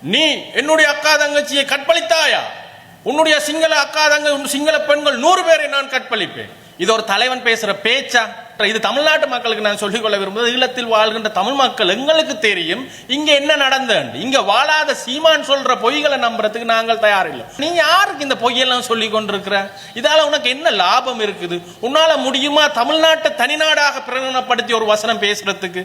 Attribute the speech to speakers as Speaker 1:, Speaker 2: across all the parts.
Speaker 1: நீ என்னுடைய அக்கா தங்கச்சியை கற்பழித்தாயா? உன்னுடைய சிங்கள அக்கா தங்க சிங்கள பெண்கள் 100 பேரை நான் கற்பழிப்பேன். இது ஒரு தலைவன் பேசுற பேச்சா? இது தமிழ்நாட்டு மக்களுக்கு நான் சொல்லிக்கொள்ள விரும்புவது, ஈழத்தில் வாழ்கின்ற தமிழ் மக்கள் எங்களுக்கு தெரியும் இங்க என்ன நடந்தது. இங்க வாழாத சீமான் சொல்ற பொய்களை நம்புறதுக்கு நாங்கள் தயாரில்லை. நீ யாருக்கு இந்த பொய்யெல்லாம் சொல்லி கொண்டிருக்கிற? இதால உனக்கு என்ன லாபம் இருக்குது? உன்னால முடியுமா தமிழ்நாட்டை தனிநாடாக பிரகடனப்படுத்தி ஒரு வசனம் பேசுறதுக்கு?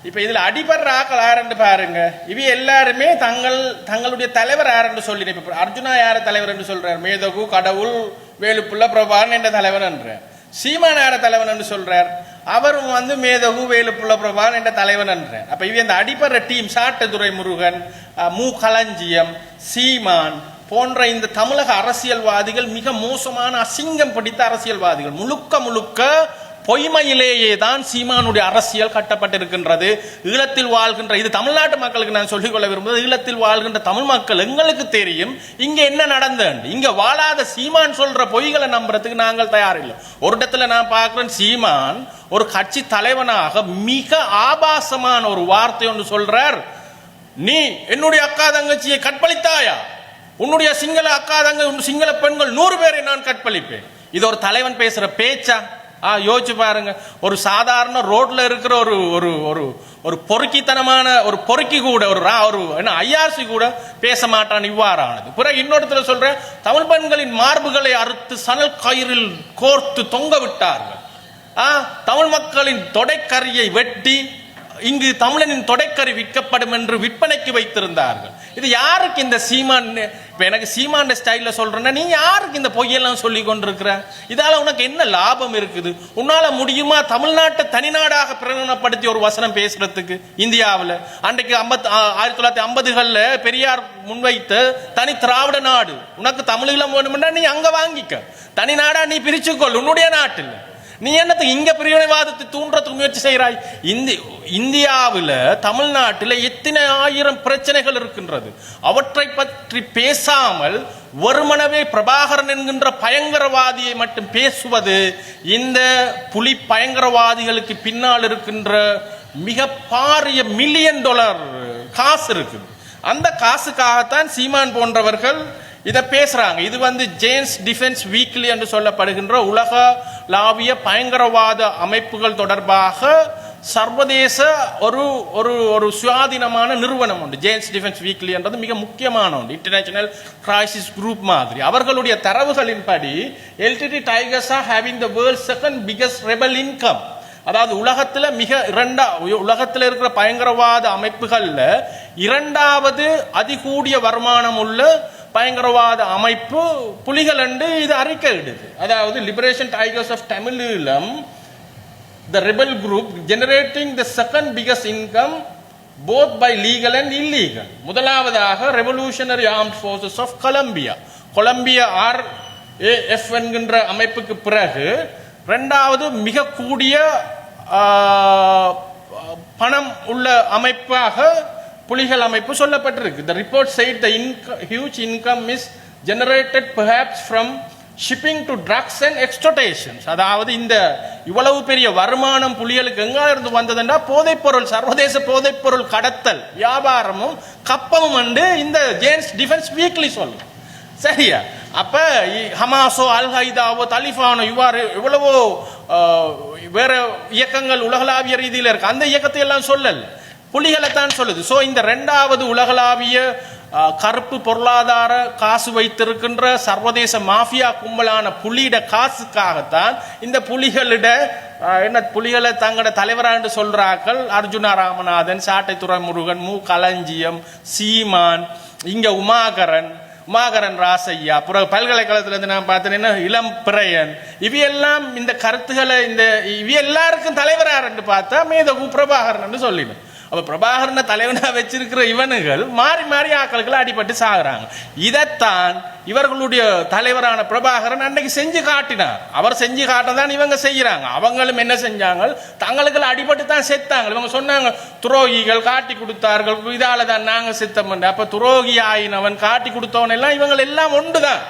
Speaker 1: இப்ப இதுல அடிபடுற ஆக்கள் யாருன்னு பாருங்க. இவ எல்லாருமே தங்களுடைய தலைவர் யாருன்னு சொல்லி, இப்ப அர்ஜுனா யார தலைவர் என்று சொல்றார்? மேதகு, கடவுள், வேலுப்புள்ள, பிரபாகரன் என்ற தலைவர் என்ற. சீமான் யார தலைவன் என்று சொல்றார்? அவரும் மேதகு, வேலுப்புள்ள, பிரபாகரன் என்ற தலைவன் என்ற. அப்ப இவ இந்த அடிபடுற டீம் சாட்டதுரை முருகன், மு களஞ்சியம், சீமான் போன்ற இந்த தமிழக அரசியல்வாதிகள் மிக மோசமான அசிங்கம் பிடித்த அரசியல்வாதிகள். முழுக்க பொய்மையிலேயே தான் சீமானுடைய அரசியல் கட்டப்பட்டிருக்கின்றது. ஈழத்தில் வாழ்கின்ற, இது தமிழ்நாட்டு மக்களுக்கு நான் சொல்லிக்கொள்ள விரும்புவது, ஈழத்தில் வாழ்கின்ற தமிழ் மக்கள் எங்களுக்கு தெரியும் இங்க என்ன நடந்தது. இங்க வாழாத சீமான் சொல்ற பொய்களை நம்புறதுக்கு நாங்கள் தயாரில்லை. ஒரு இடத்துல நான் பார்க்கிறேன், சீமான் ஒரு கட்சி தலைவனாக மிக ஆபாசமான ஒரு வார்த்தை ஒன்று சொல்றார். நீ என்னுடைய அக்கா தங்கச்சியை கற்பழித்தாயா? உன்னுடைய சிங்கள அக்கா தங்க சிங்கள பெண்கள் 100 பேரை நான் கற்பழிப்பேன். இது ஒரு தலைவன் பேசுற பேச்சா? யோசிச்சு பாருங்க. ஒரு சாதாரண ரோட்ல இருக்கிற ஒரு ஒரு ஒரு ஒரு பொறுக்கித்தனமான ஒரு பொறுக்கி கூட ஒரு ஐஆர்சி கூட பேச மாட்டான் இவ்வாறானது. பிறகு இன்னொருத்தர சொல்ற, தமிழ் பெண்களின் மார்புகளை அறுத்து சணல் கயிறில் கோர்த்து தொங்க விட்டார்கள். தமிழ் மக்களின் தொடைக்கரியை வெட்டி இங்கு தமிழனின் தொடைக்கறி விற்கப்படும் என்று விற்பனைக்கு வைத்திருந்தார்கள். இது யாருக்கு இந்த சீமான்? இப்ப எனக்கு சீமான் ஸ்டைல்ல சொல்றேன்னா, நீ யாருக்கு இந்த பொய்யெல்லாம் சொல்லி கொண்டிருக்கிற? இதால உனக்கு என்ன லாபம் இருக்குது? உன்னால முடியுமா தமிழ்நாட்டை தனிநாடாக பிரகடனப்படுத்தி ஒரு வசனம் பேசுறதுக்கு? இந்தியாவில் அன்றைக்கு 1950களில் பெரியார் முன்வைத்த தனி திராவிட நாடு, உனக்கு தமிழீழம் வேணும்னா நீ அங்க வாங்கிக்க, தனி நாடா நீ பிரிச்சுக்கொள் உன்னுடைய நாட்டில். நீ என்னத்துக்கு இங்க பிரிவினைவாதத்தை தூண்டுறதுக்கு முயற்சி செய்கிறாய்? இந்தியாவில் தமிழ்நாட்டில் எத்தனை ஆயிரம் பிரச்சனைகள் இருக்கின்றது. அவற்றை பற்றி பேசாமல் ஒருமனவே பிரபாகரன் என்கின்ற பயங்கரவாதியை மட்டும் பேசுவது இந்த புலி பயங்கரவாதிகளுக்கு பின்னால் இருக்கின்ற மிக பாரிய $1 மில்லியன் காசு இருக்குது. அந்த காசுக்காகத்தான் சீமான் போன்றவர்கள் இதை பேசுறாங்க. இது ஜேன்ஸ் டிஃபென்ஸ் வீக்லி என்று சொல்லப்படுகின்ற உலகளாவிய பயங்கரவாத அமைப்புகள் தொடர்பாக சர்வதேச ஒரு ஒரு ஒரு சுயாதீனமான நிறுவனம் உண்டு. ஜேன்ஸ் டிஃபென்ஸ் வீக்லி என்றது மிக முக்கியமான ஒன்று. இன்டர்நேஷனல் கிரைசிஸ் குரூப் மாதிரி. அவர்களுடைய தரவுகளின்படி LTTE tigers are having the world second biggest rebel income. அதாவது உலகத்தில் இருக்கிற பயங்கரவாத அமைப்புகள்ல 2வது அதிகூடிய வருமானம் உள்ள பயங்கரவாத அமைப்பு புலிகள் என்று இது அறிக்கை இடுது. அதாவது Liberation Tigers of Tamil Eelam, the rebel group generating the second biggest income both by legal and illegal. முதலாவதாக Revolutionary Armed Forces of Colombia RAF என்கின்ற அமைப்புக்கு பிறகு 2வது மிக கூடிய பணம் உள்ள அமைப்பாக புலிகள் அமைப்பு சொல்லப்பட்டிருக்கு. The report said the huge income is generated perhaps from shipping to drugs and extortations. அதாவது இந்த இவ்வளவு பெரிய வருமானம் புலிகளுக்கு எங்க இருந்து வந்ததுன்னா போதைப்பொருள், சர்வதேச போதைப்பொருள் கடத்தல் வியாபாரமும் கப்பமும் வந்து இந்த ஜேன்ஸ் டிஃபென்ஸ் வீக்லி சொல்லும். சரியா? அப்ப ஹமாஸோ அல்-கைதாவோ தலிபானோ இவ்வளவோ வேற இயக்கங்கள் உலகளாவிய ரீதியில் இருக்கு. அந்த இயக்கத்தை எல்லாம் சொல்லல, புலிகளை தான் சொல்லுது. சோ இந்த 2வது உலகளாவிய கருப்பு பொருளாதார காசு வைத்திருக்கின்ற சர்வதேச மாஃபியா கும்பலான புலியிட காசுக்காகத்தான் இந்த புலிகளை தங்களோட தலைவராண்டு சொல்றார்கள். அர்ஜுனா ராமநாதன், சாட்டைத்துறை முருகன், மு களஞ்சியம், சீமான், இங்க உமாகரன் ராசையா, அப்புறம் பல்கலைக்கழகத்துல நான் பார்த்தேன்னா இளம் பிறையன், இவையெல்லாம் இந்த கருத்துக்களை இவ எல்லாருக்கும் தலைவரான்னு பார்த்தா மேதகு பிரபாகரன் சொல்லிடும். அப்ப பிரபாகரனை தலைவனா வச்சிருக்கிற இவனுகள் மாறி மாறி ஆக்களுக்கு அடிபட்டு சாகுறாங்க. இதைத்தான் இவர்களுடைய தலைவரான பிரபாகரன் அன்னைக்கு செஞ்சு காட்டினார். அவர் செஞ்சு காட்டதான் இவங்க செய்யறாங்க. அவங்களும் என்ன செஞ்சாங்க, தங்களுக்கு அடிபட்டு தான் செத்தாங்க. இவங்க சொன்னாங்க துரோகிகள் காட்டி கொடுத்தார்கள், இதால தான் நாங்க செத்தம். அப்ப துரோகி ஆயினவன் காட்டி கொடுத்தவன் எல்லாம் இவங்க எல்லாம் ஒன்றுதான்,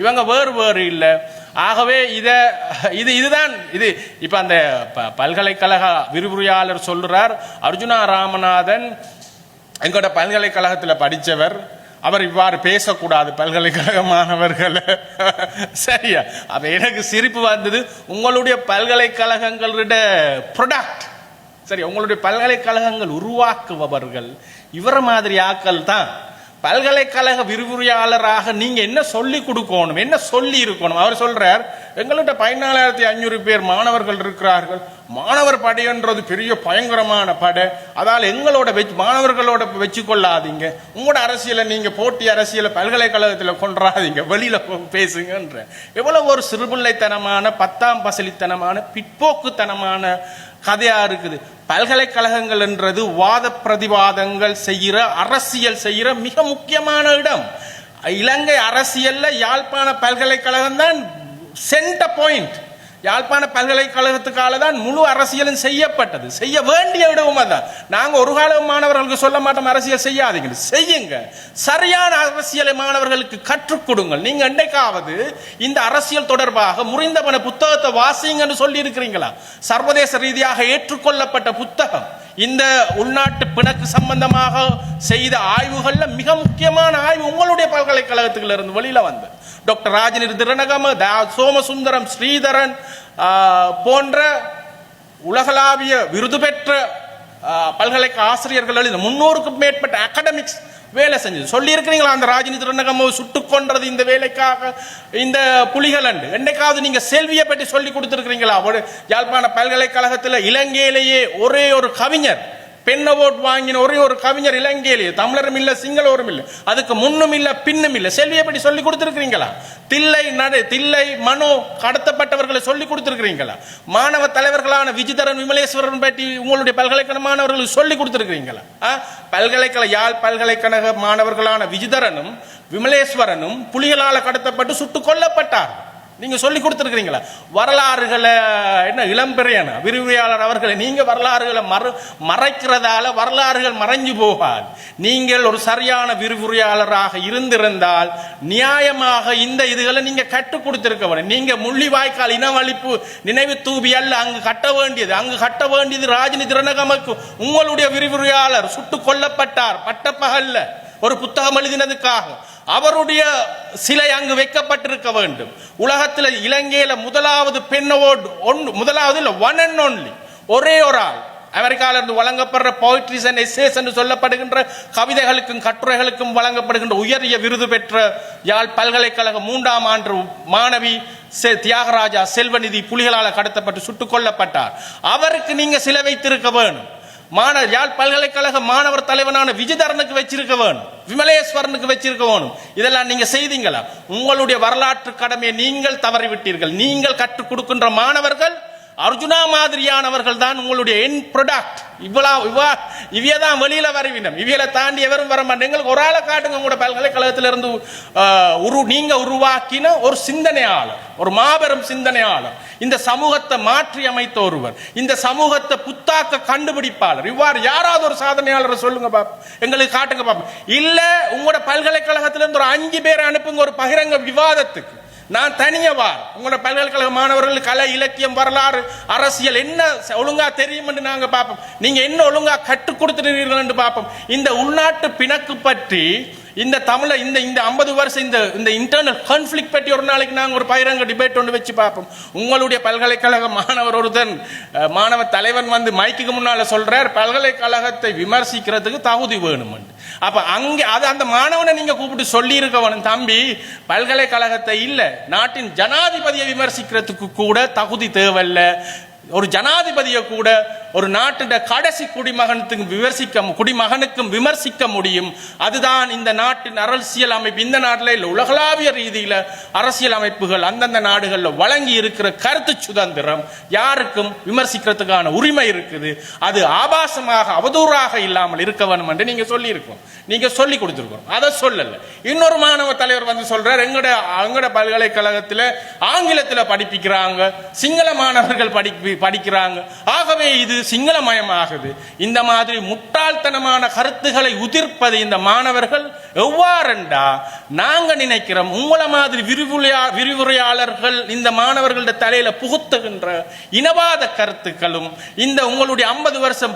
Speaker 1: இவங்க வேறு இல்லை. ஆகவே இதுதான் இது. இப்ப அந்த பல்கலைக்கழக விரிவுரையாளர் சொல்றார், அர்ஜுனா ராமநாதன் எங்களோட பல்கலைக்கழகத்தில் படித்தவர், அவர் இவ்வாறு பேசக்கூடாது பல்கலைக்கழக மாணவர்களை. சரியா? அப்ப எனக்கு சிரிப்பு வந்தது. உங்களுடைய பல்கலைக்கழகங்களோட ப்ரொடக்ட், சரி, உங்களுடைய பல்கலைக்கழகங்கள் உருவாக்குபவர்கள் இவர மாதிரி ஆக்கள் தான். பல்கலைக்கழக விரிவுரையாளராக நீங்க என்ன சொல்லி கொடுக்கணும், என்ன சொல்லி இருக்கணும்? அவர் சொல்றார், எங்கள்கிட்ட 14,500 பேர் மாணவர்கள் இருக்கிறார்கள். மாணவர் படைன்றது பெரிய பயங்கரமான படை, அதால் எங்களோட மாணவர்களோட வச்சு கொள்ளாதீங்க. உங்களோட அரசியலை நீங்க போட்டி அரசியலை பல்கலைக்கழகத்தில் கொண்டாதீங்க, வெளியில பேசுங்கன்ற எவ்வளவு ஒரு சிறுபிள்ளைத்தனமான 10ஆம் பசலித்தனமான பிற்போக்குத்தனமான கதையா இருக்குது. பல்கலைக்கழகங்கள் என்றது வாத பிரதிவாதங்கள் செய்கிற, அரசியல் செய்கிற மிக முக்கியமான இடம். இலங்கை அரசியல்ல யாழ்ப்பாண பல்கலைக்கழகம் தான் சென்டர் பாயிண்ட். யாழ்ப்பாண பல்கலைக்கழகத்துக்கால தான் முழு அரசியலும் செய்யப்பட்டது, செய்ய வேண்டிய இடமும் அதான். நாங்க ஒரு கால மாணவர்களுக்கு சொல்ல மாட்டோம் அரசியல் செய்யாதீங்க, செய்யுங்க. சரியான அரசியலை மாணவர்களுக்கு கற்றுக் கொடுங்கள். நீங்க என்னைக்காவது இந்த அரசியல் தொடர்பாக முறிந்தவன புத்தகத்தை வாசிங்கன்னு சொல்லி இருக்கிறீங்களா? சர்வதேச ரீதியாக ஏற்றுக்கொள்ளப்பட்ட புத்தகம். இந்த உள்நாட்டு பிணக்கு சம்பந்தமாக செய்த ஆய்வுகள்ல மிக முக்கியமான ஆய்வு உங்களுடைய பல்கலைக்கழகத்துல இருந்து வெளியில வந்து டாக்டர் ராஜினி திருநகம, சோமசுந்தரம், ஸ்ரீதரன் போன்ற உலகளாவிய விருது பெற்ற பல்கலைக்கழக ஆசிரியர்கள் 300க்கும் மேற்பட்ட அகாடமிக்ஸ் வேலை செஞ்சது. சொல்லி இருக்கிறீங்களா அந்த ராஜினி திருநகம சுட்டுக் கொன்றது இந்த வேலைக்காக இந்த புலிகள் அண்டு? என்னைக்காவது நீங்க செல்வியை பற்றி சொல்லி கொடுத்திருக்கிறீங்களா? யாழ்ப்பாண பல்கலைக்கழகத்தில் இலங்கையிலேயே ஒரே ஒரு கவிஞர், பெண் அவார்ட் வாங்கின ஒரே ஒரு கவிஞர் இலங்கையிலேயே, தமிழரும் இல்ல சிங்களவரும் இல்ல, அதுக்கு முன்னும் இல்ல பின்னும் இல்ல. செல்வியை பற்றி சொல்லி கொடுத்திருக்கிறீங்களா? தில்லை மனோ கடத்தப்பட்டவர்களை சொல்லி கொடுத்திருக்கிறீங்களா? மாணவ தலைவர்களான விஜிதரன், விமலேஸ்வரன் பற்றி உங்களுடைய பல்கலைக்கழக மாணவர்களுக்கு சொல்லி கொடுத்திருக்கிறீங்களா? யாழ் பல்கலைக்கழக மாணவர்களான விஜிதரனும் விமலேஸ்வரனும் புலிகளால கடத்தப்பட்டு சுட்டுக் கொல்லப்பட்டார். நீங்க சொல்லி கொடுத்திருக்கிறீங்களா? வரலாறுகளை என்ன இளம்பெரியன விரிவுரையாளர் அவர்களை நீங்க வரலாறுகளை மறைக்கிறதால வரலாறுகள் மறைஞ்சு போகாது. நீங்கள் ஒரு சரியான விரிவுரையாளராக இருந்திருந்தால் நியாயமாக இந்த இதுகளை நீங்க கற்றுக் கொடுத்திருக்க வேண்டும். நீங்க முள்ளிவாய்க்கால் இனவழிப்பு நினைவு தூபி அல்ல அங்கு கட்ட வேண்டியது ராஜினி திருநகமக்கு. உங்களுடைய விரிவுரையாளர் சுட்டுக் கொல்லப்பட்டார் பட்டப்பகல்ல ஒரு புத்தகம் எழுதினதுக்காக. அவருடைய சிலை அங்கு வைக்கப்பட்டிருக்க வேண்டும். உலகத்தில் இலங்கையில முதலாவது பெண் அவார்டு முதலாவது இல்ல, ஒன் அண்ட் ஒன்லி, ஒரே ஒரு ஆள் அமெரிக்கால இருந்து வழங்கப்படுற போயிட்ரிஸ் அண்ட் எஸ்ஸேஸ் என்று சொல்லப்படுகின்ற கவிதைகளுக்கும் கட்டுரைகளுக்கும் வழங்கப்படுகின்ற உயரிய விருது பெற்ற யாழ் பல்கலைக்கழக 3ஆம் ஆண்டு மாணவி தியாகராஜா செல்வநிதி புலிகளால் கடத்தப்பட்டு சுட்டுக் கொல்லப்பட்டார். அவருக்கு நீங்க சிலை வைத்திருக்க வேணும். யாழ் பல்கலைக்கழக மாணவர் தலைவனான விஜிதரனுக்கு வச்சிருக்க வேணும், விமலேஸ்வரனுக்கு வச்சிருக்க வேணும். இதெல்லாம் நீங்க செய்தீங்களா? உங்களுடைய வரலாற்று கடமையை நீங்கள் தவறிவிட்டீர்கள். நீங்கள் கற்றுக் கொடுக்கின்ற மாணவர்கள் அர்ஜுனா மாதிரியானவர்கள் தான் உங்களுடைய என் ப்ராடக்ட். இவையதான் வெளியில வருவினம். இவையில தாண்டி எவரும் வர மாட்டேங்க. ஒரு ஆளை காட்டுங்க உங்களோட பல்கலைக்கழகத்திலிருந்து நீங்க உருவாக்கின ஒரு சிந்தனையாளர், ஒரு மாபெரும் சிந்தனையாளர், இந்த சமூகத்தை மாற்றி அமைத்த ஒருவர், இந்த சமூகத்தை புத்தாக்க கண்டுபிடிப்பாளர். இவ்வாறு யாராவது ஒரு சாதனையாளரை சொல்லுங்க பாப்போம், எங்களுக்கு காட்டுங்க பாப்போம். இல்ல உங்களோட பல்கலைக்கழகத்திலிருந்து ஒரு 5 பேரை அனுப்புங்க ஒரு பகிரங்க விவாதத்துக்கு. நான் தனியவா உங்களோட பல்கலைக்கழக மாணவர்கள் கலை இலக்கியம் வரலாறு அரசியல் என்ன ஒழுங்கா தெரியும் என்று நாங்க பார்ப்போம். நீங்க என்ன ஒழுங்கா கற்றுக் கொடுத்துருக்கீர்கள் என்று பார்ப்போம். இந்த உள்நாட்டு பிணக்கு பற்றி இந்த தமிழ இந்த 50 வருஷம் இந்த இன்டர்னல் கான்ஃபிளிக்ட் பற்றி ஒரு நாளைக்கு நாங்கள் ஒரு பகிரங்க டிபேட் ஒன்று வச்சு பார்ப்போம். உங்களுடைய பல்கலைக்கழக மாணவர் ஒருத்தன் மாணவ தலைவன் வந்து மைக்கு முன்னால சொல்றார் பல்கலைக்கழகத்தை விமர்சிக்கிறதுக்கு தகுதி வேணும். அப்ப அங்கே அது அந்த மாணவனை நீங்க கூப்பிட்டு சொல்லி இருக்க வேணும், தம்பி பல்கலைக்கழகத்தை இல்ல நாட்டின் ஜனாதிபதியை விமர்சிக்கிறதுக்கு கூட தகுதி தேவையில்ல. ஒரு ஜனாதிபதியை கூட ஒரு நாட்டின் கடைசி குடிமகனுக்கும் விமர்சிக்க முடியும். அதுதான் இந்த நாட்டின் அரசியல் அமைப்பு. இந்த நாட்டில் இல்லை, உலகளாவிய ரீதியில் அரசியல் அமைப்புகள் அந்தந்த நாடுகளில் வழங்கி இருக்கிற கருத்து சுதந்திரம், யாருக்கும் விமர்சிக்கிறதுக்கான உரிமை இருக்குது. அது ஆபாசமாக அவதூறாக இல்லாமல் இருக்க வேண்டும் என்று நீங்க சொல்லி இருக்கோம், நீங்க சொல்லி கொடுத்துருக்கோம். அதை சொல்லல. இன்னொரு மாணவ தலைவர் வந்து சொல்றார், எங்கட பல்கலைக்கழகத்தில் ஆங்கிலத்தில் படிப்பிக்கிறாங்க, சிங்கள மாணவர்கள் படிக்கிறாங்க, ஆகவே இது சிங்களமயமாகுது. இந்த மாதிரி முட்டாள்தனமான கருத்துக்களை உதிர்ப்பது இந்த மாணவர்கள் எவ்வாறுண்டா நாங்க நினைக்கிறோம் உங்களை மாதிரி விரிவுரையாளர்கள் இந்த மாணவர்களோட தலையில புகுத்துகின்ற இனவாத கருத்துக்களும் இந்த உங்களுடைய 50 வருஷம்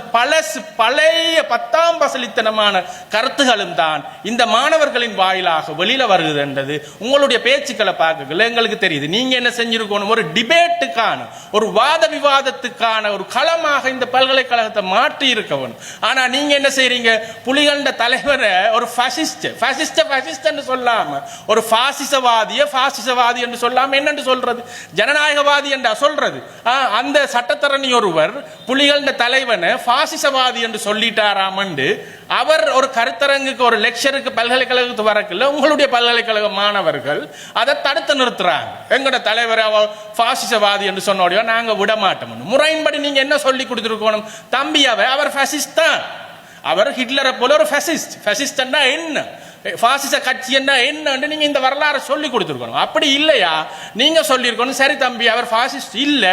Speaker 1: பழைய 10ஆம் பசலித்தனமான கருத்துகளும் தான் இந்த மாணவர்களின் வாயிலாக வெளியில வருகிறது என்றது உங்களுடைய பேச்சுக்களை பார்க்கல எங்களுக்கு தெரியுது. நீங்க என்ன செஞ்சிருக்கணும், ஒரு டிபேட்டுக்கான ஒரு வாத விவாதத்துக்கான ஒரு களமாக இந்த பல்கலைக்கழகத்தை மாற்றி இருக்கணும். ஆனா நீங்க என்ன செய்றீங்க, புலிகள தலைவரை ஒரு பாசிஸ்ட் என்று சொல்லாம ஒரு பாசிசவாதி என்று சொல்லாம என்னன்னு சொல்றது, ஜனநாயகவாதி என்று சொல்றது. அந்த சட்டத்தரணி ஒருவர் புலிகள தலைவனை பாசிசவாதி என்று சொல்லிட்டாராம் என்று அவர் ஒரு கருத்தரங்குக்கு ஒரு லெக்சருக்கு பல்கலைக்கழகத்துக்கு வரக்குள்ள உங்களுடைய பல்கலைக்கழக மாணவர்கள் அதை தடுத்து நிறுத்துறாங்க. எங்கட தலைவர் பாசிசவாதி என்று சொன்னோடையோ நாங்க விட மாட்டோம். முறையின்படி நீங்க என்ன சொல்லி கொடுத்துருக்கணும், தம்பியாவை அவர் பாசிஸ்ட் தான், அவர் ஹிட்லரை போல ஒரு பாசிஸ்ட் என்ன, பாசிச கட்சி என்ன நீங்க இந்த வரலாறு சொல்லி கொடுத்துருக்கணும். அப்படி இல்லையா நீங்க சொல்லியிருக்கணும், சரி தம்பி அவர் பாசிஸ்ட் இல்ல,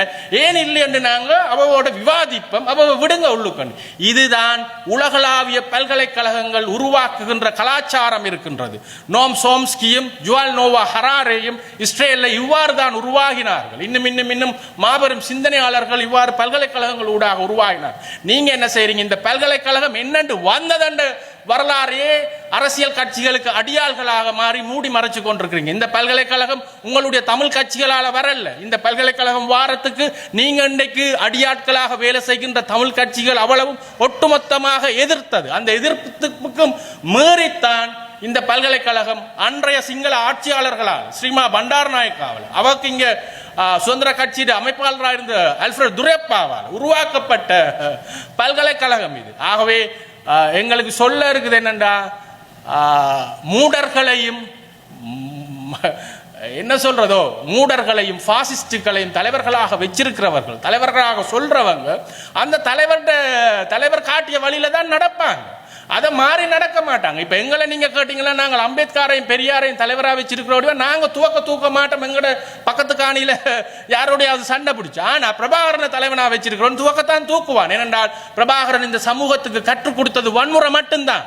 Speaker 1: ஏன் இல்லை என்று நாங்க அவவோட விவாதிப்போம், அவ விடுங்க உள்ளுக்கணும். இதுதான் உலகளாவிய பல்கலைக்கழகங்கள் உருவாக்குகின்ற கலாச்சாரம் இருக்கின்றது. நோம் சோம்ஸ்கியும் ஜுவால் நோவா ஹராரேயும் இஸ்ரேல்ல இவ்வாறு தான் உருவாகினார்கள். இன்னும் மாபெரும் சிந்தனையாளர்கள் இவ்வாறு பல்கலைக்கழகங்கள் ஊடாக உருவாகினார். நீங்க என்ன செய்றீங்க, இந்த பல்கலைக்கழகம் என்னென்று வந்ததென்று வரலாறே அரசியல் கட்சிகளுக்கு அடியாள்களாக மாறி மூடி மறைச்சு கொண்டிருக்கிறீங்க. இந்த பல்கலைக்கழகம் உங்களுடைய தமிழ் கட்சிகளால வரல. இந்த பல்கலைக்கழகம் வாரத்துக்கு நீங்க இன்றைக்கு அடியாட்களாக வேலை செய்கின்ற தமிழ் கட்சிகள் அவ்வளவும் ஒட்டுமொத்தமாக எதிர்த்தது. அந்த எதிர்ப்புக்கும் மீறித்தான் இந்த பல்கலைக்கழகம் அன்றைய சிங்கள ஆட்சியாளர்களால் ஸ்ரீமா பண்டாரநாயக்காவால் அவருக்கு இங்க சுதந்திர கட்சியின் அமைப்பாளராக இருந்த அல்ஃபிரட் துரைப்பாவால் உருவாக்கப்பட்ட பல்கலைக்கழகம் இது. ஆகவே எங்களுக்கு சொல்ல இருக்குது என்னண்டா, மூடர்களையும் என்ன சொல்றதோ மூடர்களையும் பாசிஸ்டுகளையும் தலைவர்களாக வச்சிருக்கிறவர்கள், தலைவர்களாக சொல்றவங்க அந்த தலைவர் காட்டிய வழியில தான் நடப்பாங்க. அதை மாறி நடக்க மாட்டாங்க. இப்ப எங்களை நீங்க கேட்டீங்களா, நாங்கள் அம்பேத்கரையும் பெரியாரையும் தலைவராக வச்சிருக்கிறோட நாங்க தூக்க மாட்டோம். எங்கட பக்கத்து காணியில யாரோடைய சண்டை பிடிச்சு. ஆனா பிரபாகரனை தலைவனா வச்சிருக்கிறோம், துவக்கத்தான் தூக்குவான். ஏனென்றால் பிரபாகரன் இந்த சமூகத்துக்கு கற்றுக் கொடுத்தது வன்முறை மட்டும்தான்,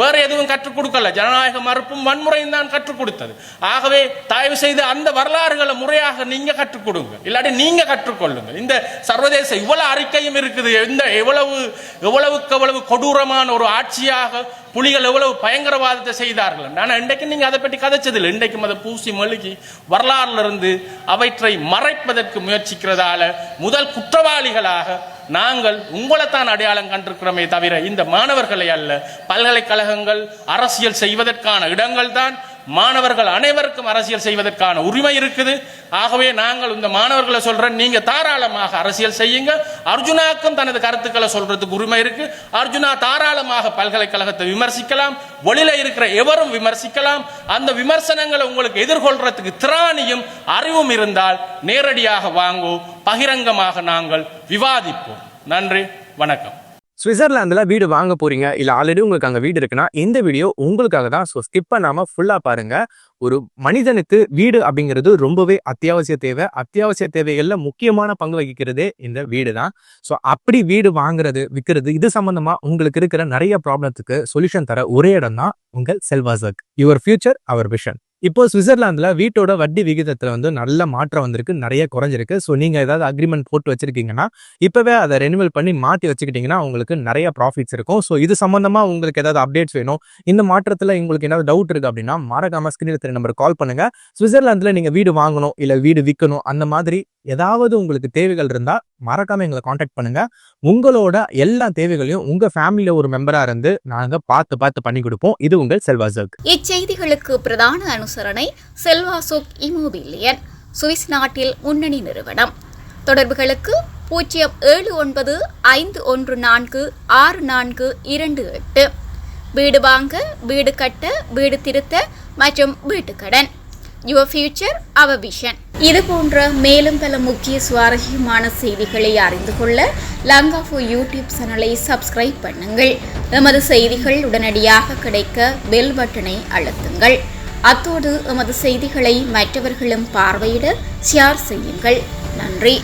Speaker 1: வேற எதுவும் கற்றுக் கொடுக்கல. ஜனநாயக மறுப்பும் வன்முறையும் தான் கற்றுக் கொடுத்தது. ஆகவே தயவு செய்து அந்த வரலாறுகளை முறையாக நீங்க கற்றுக் கொடுங்க, இல்லாட்டி நீங்க கற்றுக்கொள்ளுங்க. இந்த சர்வதேச இவ்வளவு அறிக்கையும் இருக்குது, இந்த எவ்வளவு கொடூரமான ஒரு ஆட்சியாக புலிகள் எவ்வளவு பயங்கரவாதத்தை செய்தார்கள். ஆனா இன்றைக்கு நீங்க அதை பற்றி கதைச்சதில்லை. இன்றைக்கும் அதை பூசி மழுகி வரலாறுல இருந்து அவற்றை மறைப்பதற்கு முயற்சிக்கிறதால முதல் குற்றவாளிகளாக நாங்கள் உங்களைத்தான் அடையாளம் கண்டிருக்கிறோமே தவிர இந்த மாணவர்களை அல்ல. பல்கலைக்கழகங்கள் அரசியல் செய்வதற்கான இடங்கள் தான். மாணவர்கள் அனைவருக்கும் அரசியல் செய்வதற்கான உரிமை இருக்குது. ஆகவே நாங்கள் இந்த மாணவர்களை சொல்றோம், நீங்க தாராளமாக அரசியல் செய்யுங்க. அர்ஜுனாக்கும் தனது கருத்துக்களை சொல்றதுக்கு உரிமை இருக்கு. அர்ஜுனா தாராளமாக பல்கலைக்கழகத்தை விமர்சிக்கலாம், வெளியில இருக்கிற எவரும் விமர்சிக்கலாம். அந்த விமர்சனங்களை உங்களுக்கு எதிர்கொள்றதுக்கு திராணியும் அறிவும் இருந்தால் நேரடியாக வாங்கோ, பகிரங்கமாக நாங்கள் விவாதிப்போம். நன்றி, வணக்கம்.
Speaker 2: சுவிட்சர்லாந்துல வீடு வாங்க போறீங்க, இல்ல ஆல்ரெடி உங்களுக்கு அங்க வீடு இருக்குன்னா இந்த வீடியோ உங்களுக்காக தான். ஸோ ஸ்கிப் பண்ணாம ஃபுல்லா பாருங்க. ஒரு மனிதனுக்கு வீடு அப்படிங்கிறது ரொம்பவே அத்தியாவசிய தேவைகள்ல முக்கியமான பங்கு வகிக்கிறதே இந்த வீடு தான். ஸோ அப்படி வீடு வாங்குறது விற்கிறது இது சம்பந்தமா உங்களுக்கு இருக்கிற நிறைய ப்ராப்ளத்துக்கு சொல்யூஷன் தர ஒரே இடம் தான் உங்கள் செல்வாசக். Your future our vision. இப்போ சுவிட்சர்லாந்துல வீட்டோட வட்டி விகிதத்துல நல்ல மாற்றம் வந்திருக்கு, நிறைய குறைஞ்சிருக்கு. ஸோ நீங்க ஏதாவது அக்ரிமெண்ட் போட்டு வச்சிருக்கீங்கன்னா இப்பவே அதை ரெனிவல் பண்ணி மாற்றி வச்சுக்கிட்டீங்கன்னா உங்களுக்கு நிறைய ப்ராஃபிட்ஸ் இருக்கும். ஸோ இது சம்பந்தமா உங்களுக்கு ஏதாவது அப்டேட்ஸ் வேணும், இந்த மாற்றத்துல உங்களுக்கு ஏதாவது டவுட் இருக்கு அப்படின்னா மறக்காம ஸ்கிரீன்ல தெரிய நம்பர் கால் பண்ணுங்க. சுவிட்சர்லாந்துல நீங்க வீடு வாங்கணும் இல்ல வீடு விற்கணும், அந்த மாதிரி ஏதாவது உங்களுக்கு தேவைகள் இருந்தா மறக்காம எங்களை கான்டாக்ட் பண்ணுங்க. உங்களோட எல்லா தேவைகளையும் உங்க ஃபேமிலியில ஒரு மெம்பரா இருந்து நாங்க பார்த்து பண்ணி கொடுப்போம். இது உங்கள் செல்வாசக்.
Speaker 3: இச்செய்திகளுக்கு பிரதான அனுசரணை செல்வாசோக் இமோபிலியன், சுவிஸ் நாட்டில் முன்னணி நிறுவனம். தொடர்புகளுக்கு 07951464228. வீடு வாங்க, வீடு கட்ட, வீடு திருத்த மற்றும் வீட்டு கடன். Your future our vision. இது போன்ற மேலும் பல முக்கிய சுவாரஸ்யமான செய்திகளை அறிந்து கொள்ள லங்காஃபோ யூடியூப் சேனலை சப்ஸ்கிரைப் பண்ணுங்கள். எமது செய்திகள் உடனடியாக கிடைக்க பெல் பட்டனை அழுத்துங்கள். அத்தோடு எமது செய்திகளை மற்றவர்களும் பார்வையிட ஷேர் செய்யுங்கள். நன்றி.